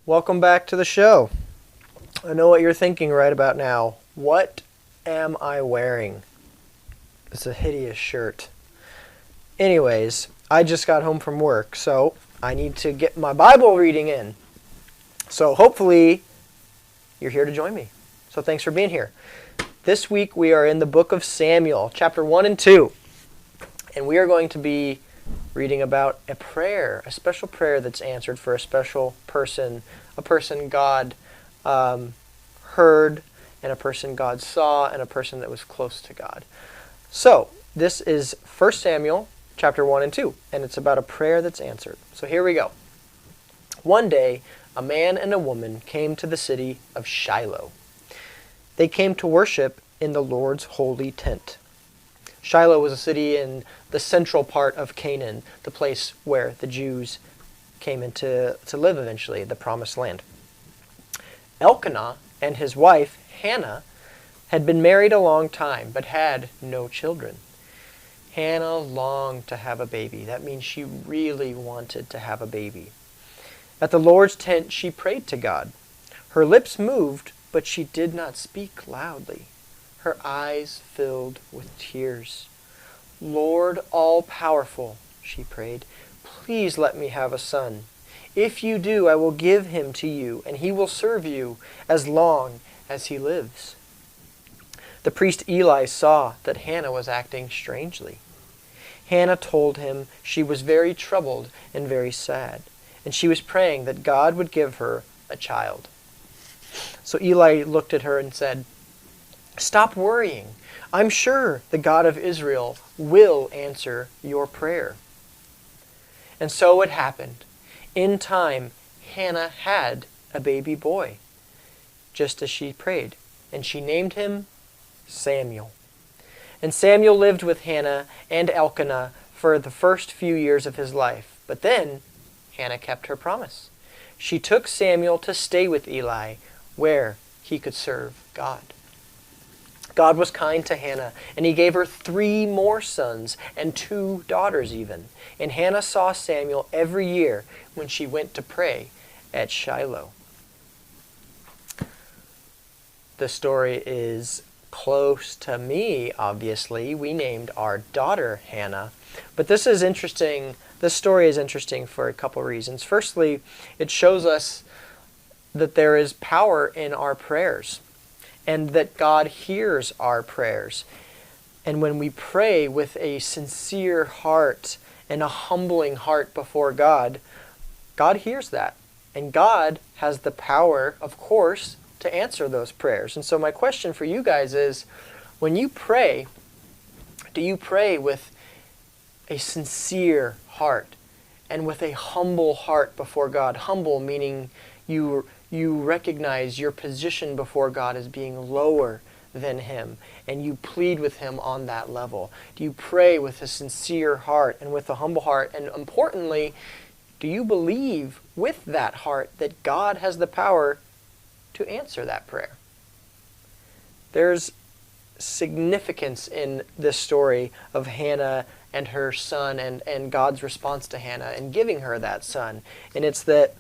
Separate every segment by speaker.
Speaker 1: Welcome back to the show. I know what you're thinking right about now. What am I wearing? It's a hideous shirt. Anyways, I just got home from work, so I need to get my Bible reading in. So hopefully you're here to join me. So thanks for being here. This week we are in the book of Samuel, chapter 1 and 2. And we are going to be reading about a prayer, a special prayer that's answered for a special person, a person God heard, and a person God saw, and a person that was close to God. So, this is 1 Samuel chapter 1 and 2, and it's about a prayer that's answered. So here we go. One day, a man and a woman came to the city of Shiloh. They came to worship in the Lord's holy tent. Shiloh was a city in the central part of Canaan, the place where the Jews came to live eventually, the Promised Land. Elkanah and his wife, Hannah, had been married a long time, but had no children. Hannah longed to have a baby. That means she really wanted to have a baby. At the Lord's tent, she prayed to God. Her lips moved, but she did not speak loudly. Her eyes filled with tears. Lord all-powerful, she prayed, please let me have a son. If you do, I will give him to you, and he will serve you as long as he lives. The priest Eli saw that Hannah was acting strangely. Hannah told him she was very troubled and very sad, and she was praying that God would give her a child. So Eli looked at her and said, "Stop worrying. I'm sure the God of Israel will answer your prayer." And so it happened. In time, Hannah had a baby boy, just as she prayed, and she named him Samuel. And Samuel lived with Hannah and Elkanah for the first few years of his life. But then, Hannah kept her promise. She took Samuel to stay with Eli, where he could serve God. God was kind to Hannah, and he gave her 3 more sons and 2 daughters even. And Hannah saw Samuel every year when she went to pray at Shiloh. The story is close to me, obviously. We named our daughter Hannah. But this is interesting. This story is interesting for a couple reasons. Firstly, it shows us that there is power in our prayers, and that God hears our prayers. And when we pray with a sincere heart and a humbling heart before God, God hears that. And God has the power, of course, to answer those prayers. And so my question for you guys is, when you pray, do you pray with a sincere heart and with a humble heart before God? Humble meaning you recognize your position before God as being lower than him, and you plead with him on that level. Do you pray with a sincere heart and with a humble heart? And importantly, do you believe with that heart that God has the power to answer that prayer? There's significance in this story of Hannah and her son and God's response to Hannah and giving her that son. And it's that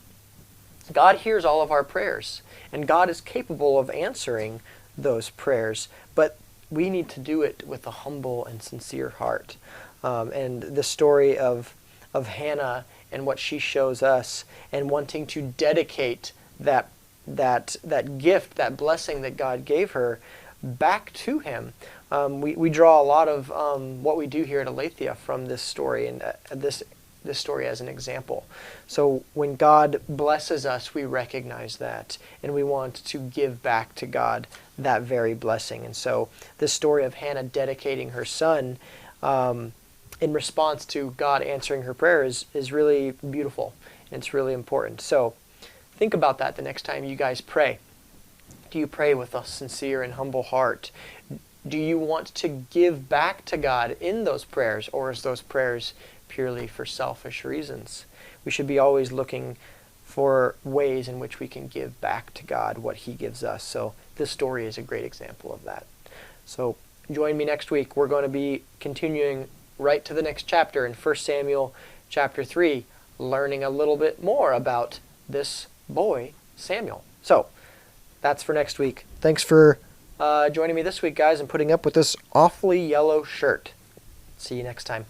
Speaker 1: God hears all of our prayers, and God is capable of answering those prayers, but we need to do it with a humble and sincere heart. And the story of Hannah and what she shows us, and wanting to dedicate that gift, that blessing that God gave her, back to him. We draw a lot of what we do here at Aletheia from this story, and this story as an example. So when God blesses us, we recognize that, and we want to give back to God that very blessing. And so this story of Hannah dedicating her son in response to God answering her prayer is really beautiful, and it's really important. So think about that the next time you guys pray. Do you pray with a sincere and humble heart? Do you want to give back to God in those prayers, or is those prayers purely for selfish reasons? We should be always looking for ways in which we can give back to God what he gives us. So this story is a great example of that. So join me next week. We're going to be continuing right to the next chapter in 1 Samuel chapter 3, learning a little bit more about this boy Samuel. So that's for next week. Thanks for joining me this week, guys, and putting up with this awfully yellow shirt. See you next time.